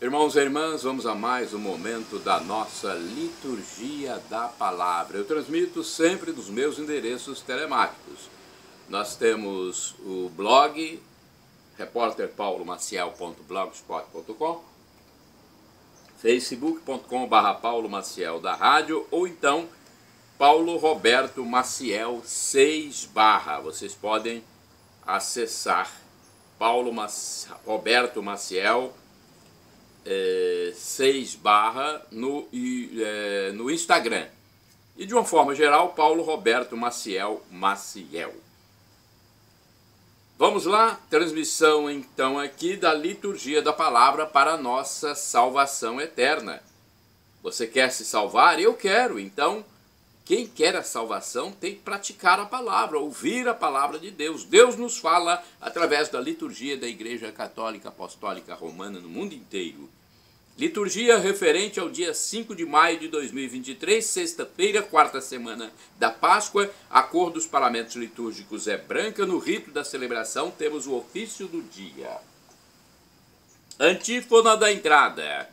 Irmãos e irmãs, vamos a mais um momento da nossa liturgia da palavra. Eu transmito sempre dos meus endereços telemáticos. Nós temos o blog repórterpaulomaciel.blogspot.com, facebook.com/Paulo Maciel da rádio, ou então Paulo Roberto Maciel 6 barra. Vocês podem acessar Roberto Maciel 6 barra no Instagram. E de uma forma geral, Paulo Roberto Maciel Maciel. Vamos lá, transmissão então aqui da liturgia da palavra para a nossa salvação eterna. Você quer se salvar? Eu quero. Então, quem quer a salvação tem que praticar a palavra, ouvir a palavra de Deus. Deus nos fala através da liturgia da Igreja Católica Apostólica Romana no mundo inteiro. Liturgia referente ao dia 5 de maio de 2023, sexta-feira, quarta semana da Páscoa. A cor dos paramentos litúrgicos é branca. No rito da celebração temos o ofício do dia. Antífona da entrada.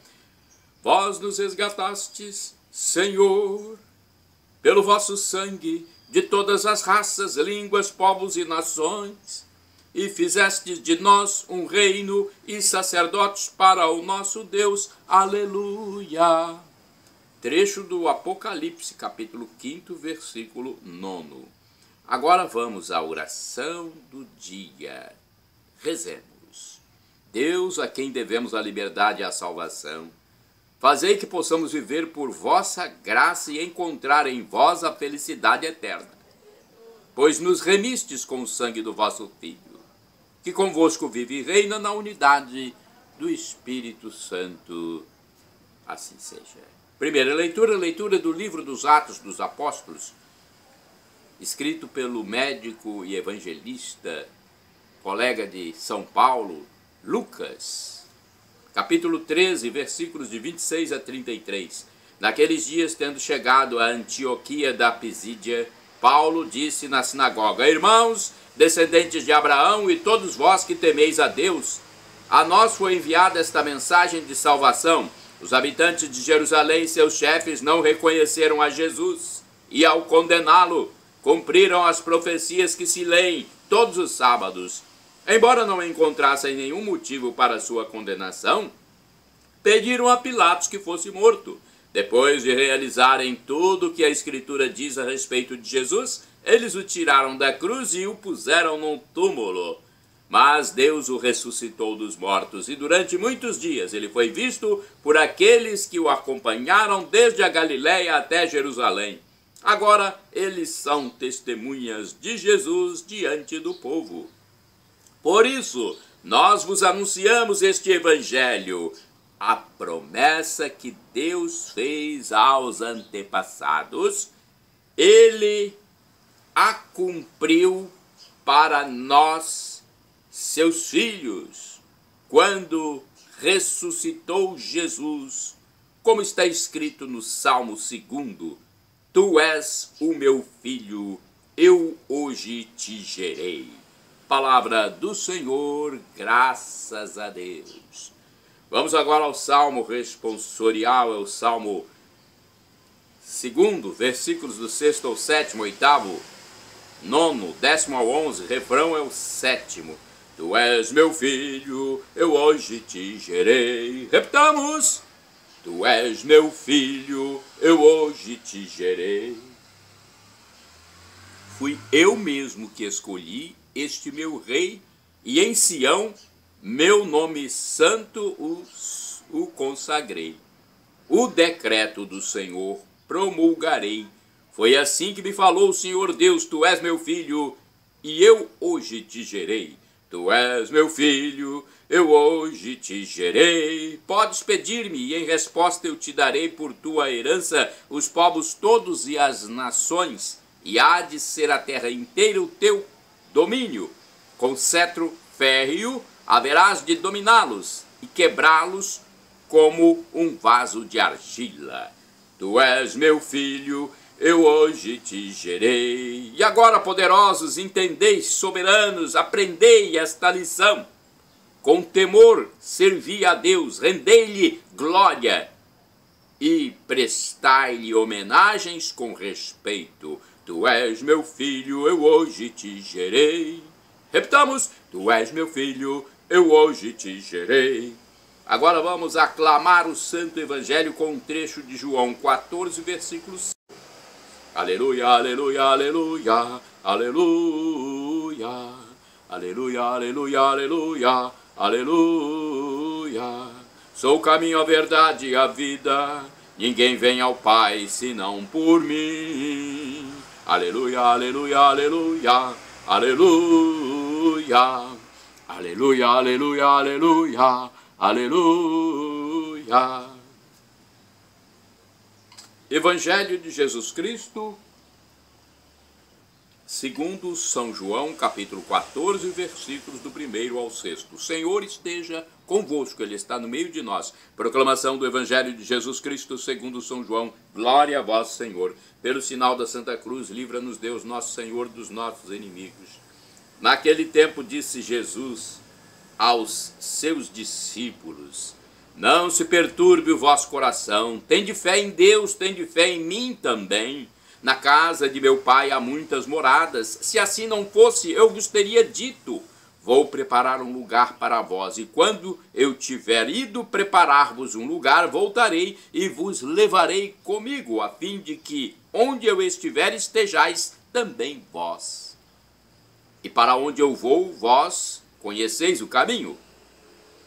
Vós nos resgatastes, Senhor, pelo vosso sangue, de todas as raças, línguas, povos e nações, e fizestes de nós um reino e sacerdotes para o nosso Deus. Aleluia! Trecho do Apocalipse, capítulo 5, versículo 9. Agora vamos à oração do dia. Rezemos. Deus, a quem devemos a liberdade e a salvação, fazei que possamos viver por vossa graça e encontrar em vós a felicidade eterna, pois nos remistes com o sangue do vosso Filho, que convosco vive e reina na unidade do Espírito Santo. Assim seja. Primeira leitura, leitura do livro dos Atos dos Apóstolos, escrito pelo médico e evangelista, colega de São Paulo, Lucas. Capítulo 13, versículos de 26 a 33. Naqueles dias, tendo chegado a Antioquia da Pisídia, Paulo disse na sinagoga: Irmãos, descendentes de Abraão e todos vós que temeis a Deus, a nós foi enviada esta mensagem de salvação. Os habitantes de Jerusalém e seus chefes não reconheceram a Jesus e, ao condená-lo, cumpriram as profecias que se leem todos os sábados. Embora não encontrassem nenhum motivo para sua condenação, pediram a Pilatos que fosse morto. Depois de realizarem tudo o que a Escritura diz a respeito de Jesus, eles o tiraram da cruz e o puseram num túmulo. Mas Deus o ressuscitou dos mortos, e durante muitos dias ele foi visto por aqueles que o acompanharam desde a Galiléia até Jerusalém. Agora eles são testemunhas de Jesus diante do povo. Por isso, nós vos anunciamos este evangelho, a promessa que Deus fez aos antepassados, ele a cumpriu para nós, seus filhos, quando ressuscitou Jesus, como está escrito no Salmo 2: Tu és o meu filho, eu hoje te gerei. Palavra do Senhor, graças a Deus. Vamos agora ao Salmo responsorial, é o Salmo 2, versículos do 6º ao 7º, 8º, 9º, 10º ao 11º, refrão é o 7º. Tu és meu filho, eu hoje te gerei. Repitamos. Tu és meu filho, eu hoje te gerei. Fui eu mesmo que escolhi este meu rei, e em Sião meu nome santo o consagrei. O decreto do Senhor promulgarei. Foi assim que me falou o Senhor Deus: Tu és meu filho, e eu hoje te gerei. Tu és meu filho, eu hoje te gerei. Podes pedir-me, e em resposta eu te darei por tua herança os povos todos e as nações, e há de ser a terra inteira o teu domínio. Com cetro férreo haverás de dominá-los e quebrá-los como um vaso de argila. Tu és meu filho, eu hoje te gerei. E agora, poderosos, entendeis, soberanos, aprendei esta lição. com temor servi a Deus, rendei-lhe glória e prestai-lhe homenagens com respeito. Tu és meu filho, eu hoje te gerei. Repitamos, tu és meu filho, eu hoje te gerei. Agora vamos aclamar o Santo Evangelho com um trecho de João 14, versículo 5. Aleluia, aleluia, aleluia, aleluia, aleluia, aleluia, aleluia, aleluia. Sou o caminho, a verdade e a vida, ninguém vem ao Pai senão por mim. Aleluia, aleluia, aleluia, aleluia, aleluia, aleluia, aleluia, aleluia. Evangelho de Jesus Cristo, segundo São João, capítulo 14, versículos do 1º ao 6º. O Senhor esteja convosco, Ele está no meio de nós. Proclamação do Evangelho de Jesus Cristo, segundo São João. Glória a vós, Senhor. Pelo sinal da Santa Cruz, livra-nos Deus, nosso Senhor, dos nossos inimigos. Naquele tempo disse Jesus aos seus discípulos: não se perturbe o vosso coração, tende fé em Deus, tende fé em mim também. Na casa de meu Pai há muitas moradas, se assim não fosse, eu vos teria dito: vou preparar um lugar para vós, e quando eu tiver ido preparar-vos um lugar, voltarei e vos levarei comigo, a fim de que, onde eu estiver, estejais também vós. E para onde eu vou, vós conheceis o caminho.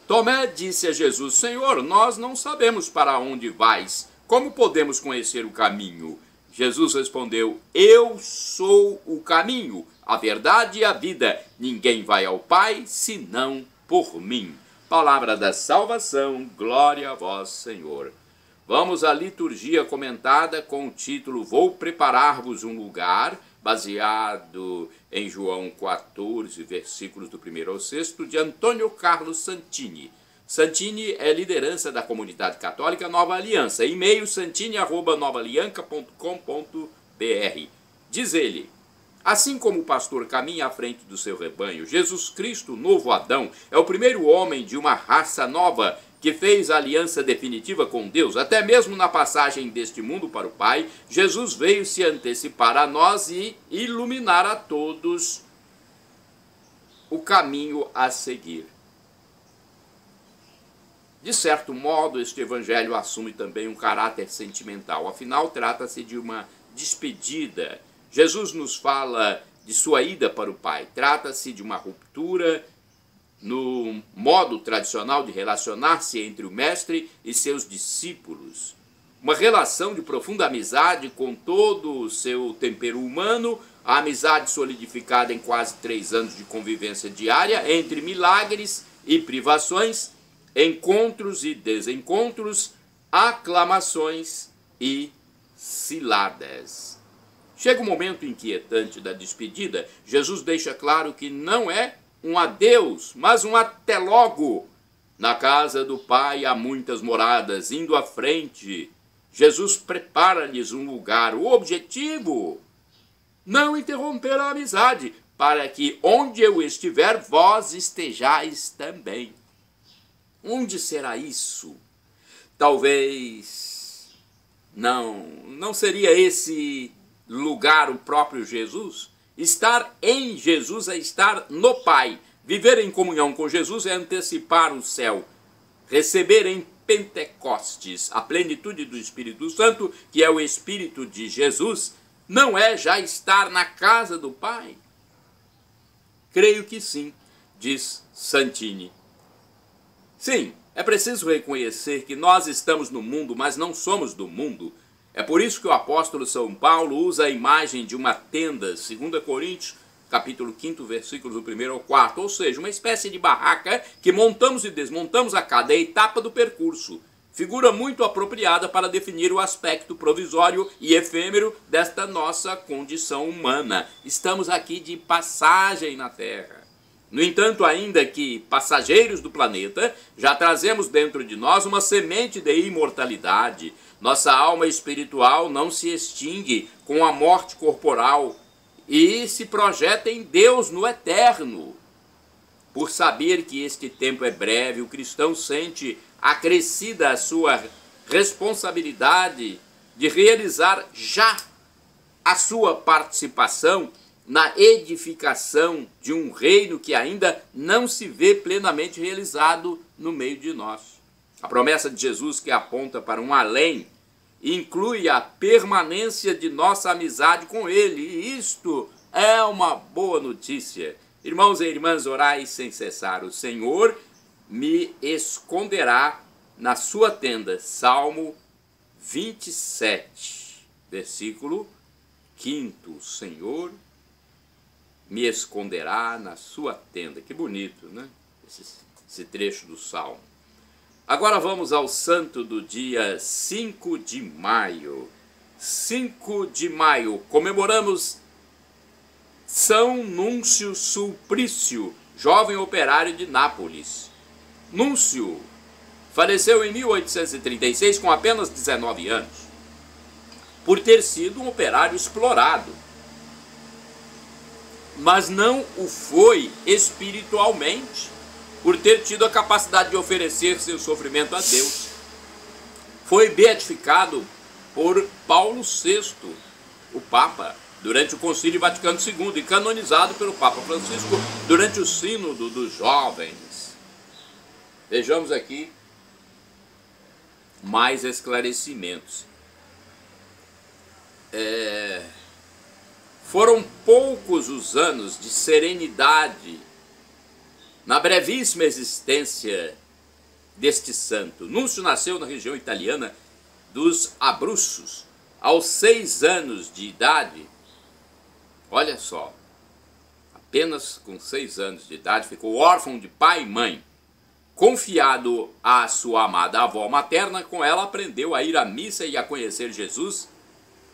Tomé disse a Jesus: Senhor, nós não sabemos para onde vais, como podemos conhecer o caminho? Jesus respondeu: eu sou o caminho, a verdade e a vida. Ninguém vai ao Pai senão por mim. Palavra da salvação, glória a vós, Senhor. Vamos à liturgia comentada com o título Vou preparar-vos um lugar, baseado em João 14, versículos do 1º ao 6º, de Antônio Carlos Santini. Santini é liderança da comunidade católica Nova Aliança. E-mail santini@novaalianca.com.br. Diz ele: assim como o pastor caminha à frente do seu rebanho, Jesus Cristo, novo Adão, é o primeiro homem de uma raça nova que fez a aliança definitiva com Deus. Até mesmo na passagem deste mundo para o Pai, Jesus veio se antecipar a nós e iluminar a todos o caminho a seguir. De certo modo, este evangelho assume também um caráter sentimental. Afinal, trata-se de uma despedida. Jesus nos fala de sua ida para o Pai. Trata-se de uma ruptura no modo tradicional de relacionar-se entre o mestre e seus discípulos. Uma relação de profunda amizade com todo o seu tempero humano, a amizade solidificada em quase 3 anos de convivência diária, entre milagres e privações, encontros e desencontros, aclamações e ciladas. Chega o momento inquietante da despedida. Jesus deixa claro que não é um adeus, mas um até logo. Na casa do Pai há muitas moradas. Indo à frente, Jesus prepara-lhes um lugar. O objetivo: não interromper a amizade, para que onde eu estiver, vós estejais também. Onde será isso? Talvez não seria esse lugar o próprio Jesus? Estar em Jesus é estar no Pai. Viver em comunhão com Jesus é antecipar o céu. Receber em Pentecostes a plenitude do Espírito Santo, que é o Espírito de Jesus, não é já estar na casa do Pai? Creio que sim, diz Santini. Sim, é preciso reconhecer que nós estamos no mundo, mas não somos do mundo. É por isso que o apóstolo São Paulo usa a imagem de uma tenda, 2 Coríntios, capítulo 5, versículos do 1º ao 4º, ou seja, uma espécie de barraca que montamos e desmontamos a cada etapa do percurso. Figura muito apropriada para definir o aspecto provisório e efêmero desta nossa condição humana. Estamos aqui de passagem na Terra. No entanto, ainda que passageiros do planeta, já trazemos dentro de nós uma semente de imortalidade. Nossa alma espiritual não se extingue com a morte corporal e se projeta em Deus no eterno. Por saber que este tempo é breve, o cristão sente acrescida a sua responsabilidade de realizar já a sua participação na edificação de um reino que ainda não se vê plenamente realizado no meio de nós. A promessa de Jesus, que aponta para um além, inclui a permanência de nossa amizade com Ele, e isto é uma boa notícia. Irmãos e irmãs, orai sem cessar. O Senhor me esconderá na sua tenda. Salmo 27, versículo 5. O Senhor me esconderá na sua tenda. Que bonito, né? Esse trecho do Salmo. Agora vamos ao santo do dia 5 de maio. 5 de maio, comemoramos São Núncio Sulpício, jovem operário de Nápoles. Núncio faleceu em 1836 com apenas 19 anos, por ter sido um operário explorado. Mas não o foi espiritualmente, por ter tido a capacidade de oferecer seu sofrimento a Deus. Foi beatificado por Paulo VI, o Papa, durante o Concílio Vaticano II, e canonizado pelo Papa Francisco durante o Sínodo dos Jovens. Vejamos aqui mais esclarecimentos. Foram poucos os anos de serenidade na brevíssima existência deste santo. Núncio nasceu na região italiana dos Abruzos. Aos 6 anos de idade, olha só, apenas com 6 anos de idade, ficou órfão de pai e mãe. Confiado à sua amada avó materna, com ela aprendeu a ir à missa e a conhecer Jesus,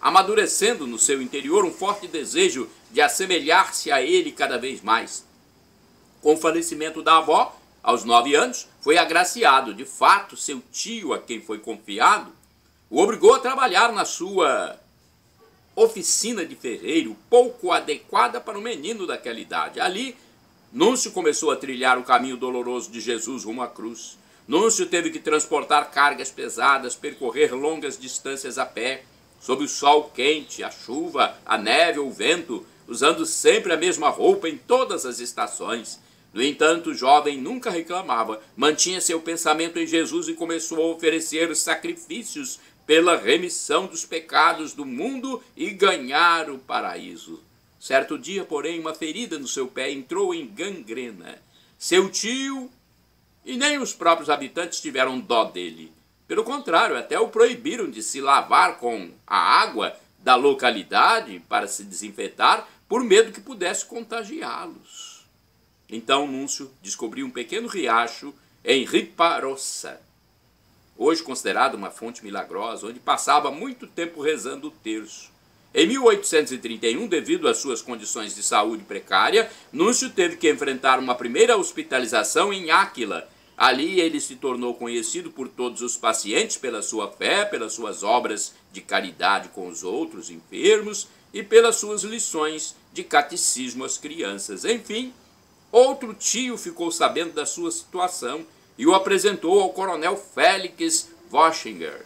amadurecendo no seu interior um forte desejo de assemelhar-se a ele cada vez mais. Com o falecimento da avó, aos 9 anos, foi agraciado. De fato, seu tio, a quem foi confiado, o obrigou a trabalhar na sua oficina de ferreiro, pouco adequada para um menino daquela idade. Ali, Núncio começou a trilhar o caminho doloroso de Jesus rumo à cruz. Núncio teve que transportar cargas pesadas, percorrer longas distâncias a pé, sob o sol quente, a chuva, a neve ou o vento, usando sempre a mesma roupa em todas as estações. No entanto, o jovem nunca reclamava, mantinha seu pensamento em Jesus e começou a oferecer sacrifícios pela remissão dos pecados do mundo e ganhar o paraíso. Certo dia, porém, uma ferida no seu pé entrou em gangrena. Seu tio e nem os próprios habitantes tiveram dó dele. Pelo contrário, até o proibiram de se lavar com a água da localidade para se desinfetar, por medo que pudesse contagiá-los. Então Núncio descobriu um pequeno riacho em Riparossa, hoje considerado uma fonte milagrosa, onde passava muito tempo rezando o terço. Em 1831, devido às suas condições de saúde precária, Núncio teve que enfrentar uma primeira hospitalização em Áquila. Ali ele se tornou conhecido por todos os pacientes pela sua fé, pelas suas obras de caridade com os outros enfermos e pelas suas lições de catecismo às crianças. Enfim, outro tio ficou sabendo da sua situação e o apresentou ao coronel Félix Wöchinger,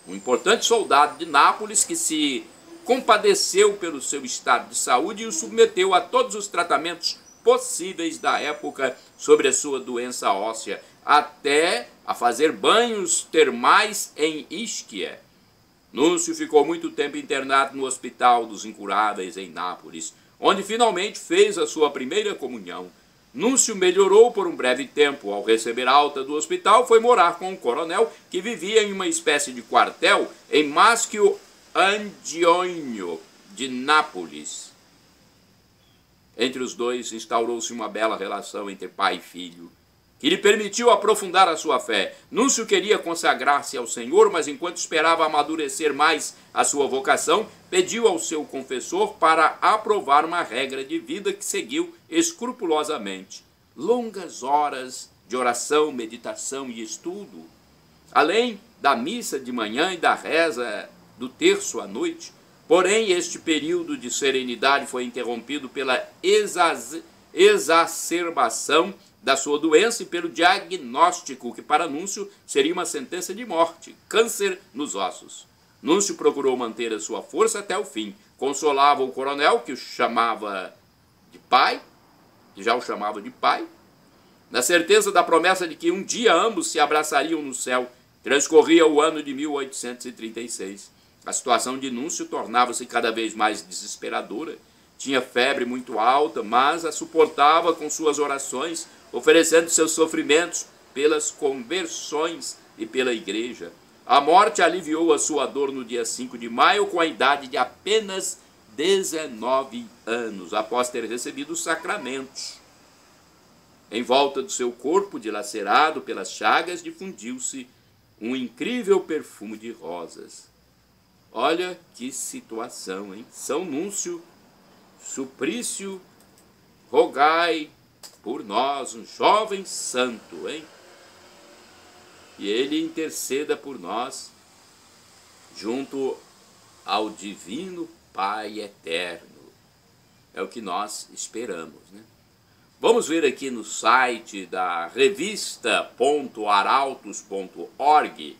um importante soldado de Nápoles que se compadeceu pelo seu estado de saúde e o submeteu a todos os tratamentos possíveis da época sobre a sua doença óssea, até a fazer banhos termais em Ischia. Núncio ficou muito tempo internado no Hospital dos Incuráveis em Nápoles, onde finalmente fez a sua primeira comunhão. Núncio melhorou por um breve tempo. Ao receber alta do hospital, foi morar com um coronel que vivia em uma espécie de quartel em Maschio Angione de Nápoles. Entre os dois instaurou-se uma bela relação entre pai e filho, que lhe permitiu aprofundar a sua fé. Núncio queria consagrar-se ao Senhor, mas enquanto esperava amadurecer mais a sua vocação, pediu ao seu confessor para aprovar uma regra de vida que seguiu escrupulosamente. Longas horas de oração, meditação e estudo, além da missa de manhã e da reza do terço à noite. Porém, este período de serenidade foi interrompido pela exacerbação da sua doença e pelo diagnóstico, que para Núncio seria uma sentença de morte, câncer nos ossos. Núncio procurou manter a sua força até o fim. Consolava o coronel, que o chamava de pai, que já o chamava de pai, na certeza da promessa de que um dia ambos se abraçariam no céu. Transcorria o ano de 1836. A situação de Núncio tornava-se cada vez mais desesperadora. Tinha febre muito alta, mas a suportava com suas orações, oferecendo seus sofrimentos pelas conversões e pela igreja. A morte aliviou a sua dor no dia 5 de maio, com a idade de apenas 19 anos, após ter recebido os sacramentos. Em volta do seu corpo dilacerado pelas chagas difundiu-se um incrível perfume de rosas. Olha que situação, hein? São Núncio, Suprício, rogai por nós, um jovem santo, hein? E ele interceda por nós junto ao divino Pai eterno. É o que nós esperamos, né? Vamos ver aqui no site da revista.arautos.org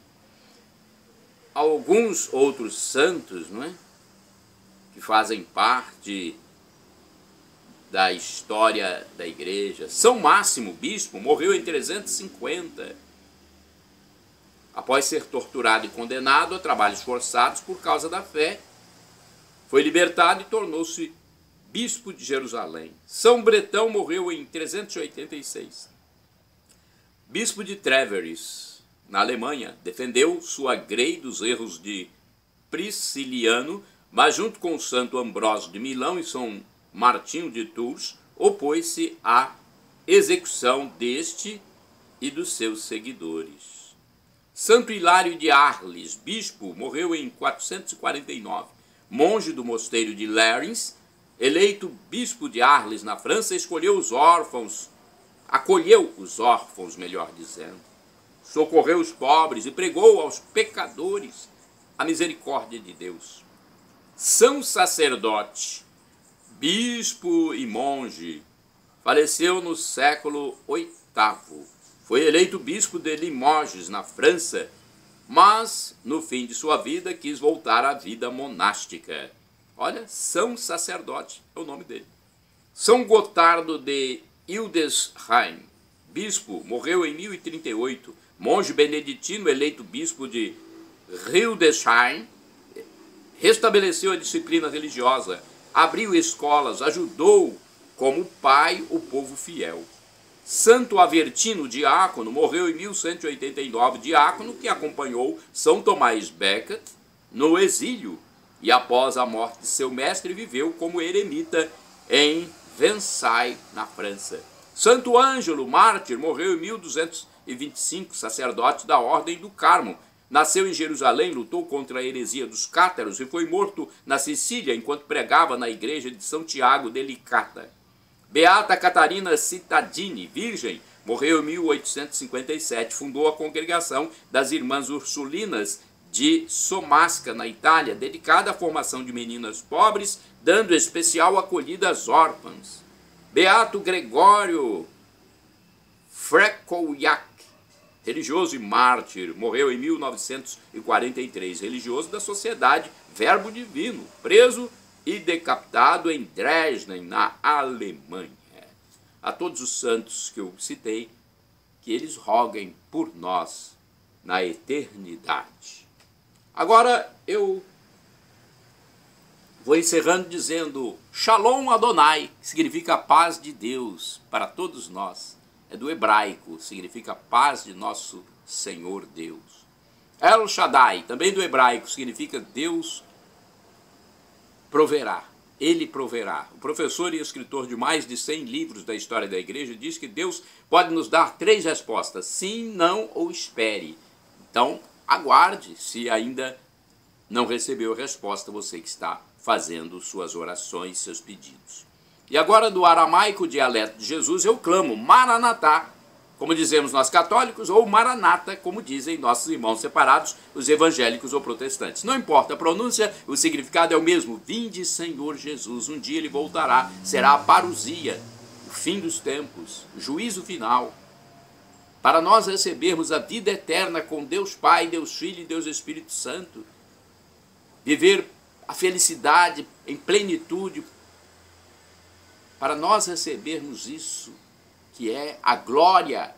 alguns outros santos, não é? Que fazem parte da história da igreja. São Máximo, bispo, morreu em 350, após ser torturado e condenado a trabalhos forçados por causa da fé. Foi libertado e tornou-se bispo de Jerusalém. São Bretão morreu em 386. Bispo de Trèveris, na Alemanha, defendeu sua grei dos erros de Prisciliano, mas junto com o santo Ambrósio de Milão e São Martinho de Tours, opôs-se à execução deste e dos seus seguidores. Santo Hilário de Arles, bispo, morreu em 449. Monge do mosteiro de Lérins, eleito bispo de Arles na França, acolheu os órfãos, melhor dizendo, socorreu os pobres e pregou aos pecadores a misericórdia de Deus. São Sacerdote, bispo e monge, faleceu no século VIII. Foi eleito bispo de Limoges, na França, mas no fim de sua vida quis voltar à vida monástica. Olha, São Sacerdote é o nome dele. São Gotardo de Hildesheim, bispo, morreu em 1038. Monge beneditino, eleito bispo de Hildesheim, restabeleceu a disciplina religiosa, abriu escolas, ajudou como pai o povo fiel. Santo Avertino, diácono, morreu em 1189, diácono que acompanhou São Tomás Becket no exílio e após a morte de seu mestre viveu como eremita em Versailles, na França. Santo Ângelo, mártir, morreu em 1225, sacerdote da Ordem do Carmo. Nasceu em Jerusalém, lutou contra a heresia dos cátaros e foi morto na Sicília enquanto pregava na igreja de São Tiago de Licata. Beata Catarina Cittadini, virgem, morreu em 1857, fundou a congregação das Irmãs Ursulinas de Somasca, na Itália, dedicada à formação de meninas pobres, dando especial acolhida às órfãs. Beato Gregório Frecoiac, religioso e mártir, morreu em 1943, religioso da Sociedade Verbo Divino, preso e decapitado em Dresden, na Alemanha. A todos os santos que eu citei, que eles roguem por nós na eternidade. Agora eu vou encerrando dizendo Shalom Adonai, que significa paz de Deus para todos nós. É do hebraico, significa paz de nosso Senhor Deus. El Shaddai, também do hebraico, significa Deus proverá, Ele proverá. O professor e escritor de mais de 100 livros da história da igreja diz que Deus pode nos dar 3 respostas, sim, não ou espere. Então, aguarde se ainda não recebeu a resposta, você que está fazendo suas orações, seus pedidos. E agora, do aramaico dialeto de Jesus, eu clamo Maranatá, como dizemos nós católicos, ou Maranata, como dizem nossos irmãos separados, os evangélicos ou protestantes. Não importa a pronúncia, o significado é o mesmo. Vinde, Senhor Jesus, um dia ele voltará, será a parousia, o fim dos tempos, o juízo final, para nós recebermos a vida eterna com Deus Pai, Deus Filho e Deus Espírito Santo, viver a felicidade em plenitude, para nós recebermos isso, que é a glória,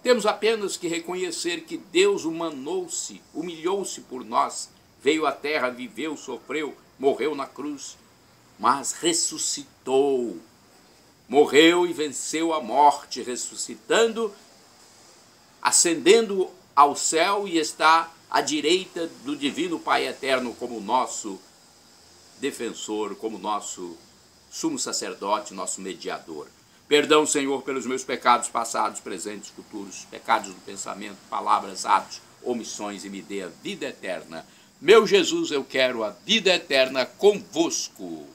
temos apenas que reconhecer que Deus humanou-se, humilhou-se por nós, veio à terra, viveu, sofreu, morreu na cruz, mas ressuscitou, morreu e venceu a morte, ressuscitando, ascendendo ao céu e está à direita do divino Pai eterno como nosso defensor, como nosso sumo sacerdote, nosso mediador. Perdão, Senhor, pelos meus pecados passados, presentes, futuros, pecados do pensamento, palavras, atos, omissões, e me dê a vida eterna. Meu Jesus, eu quero a vida eterna convosco.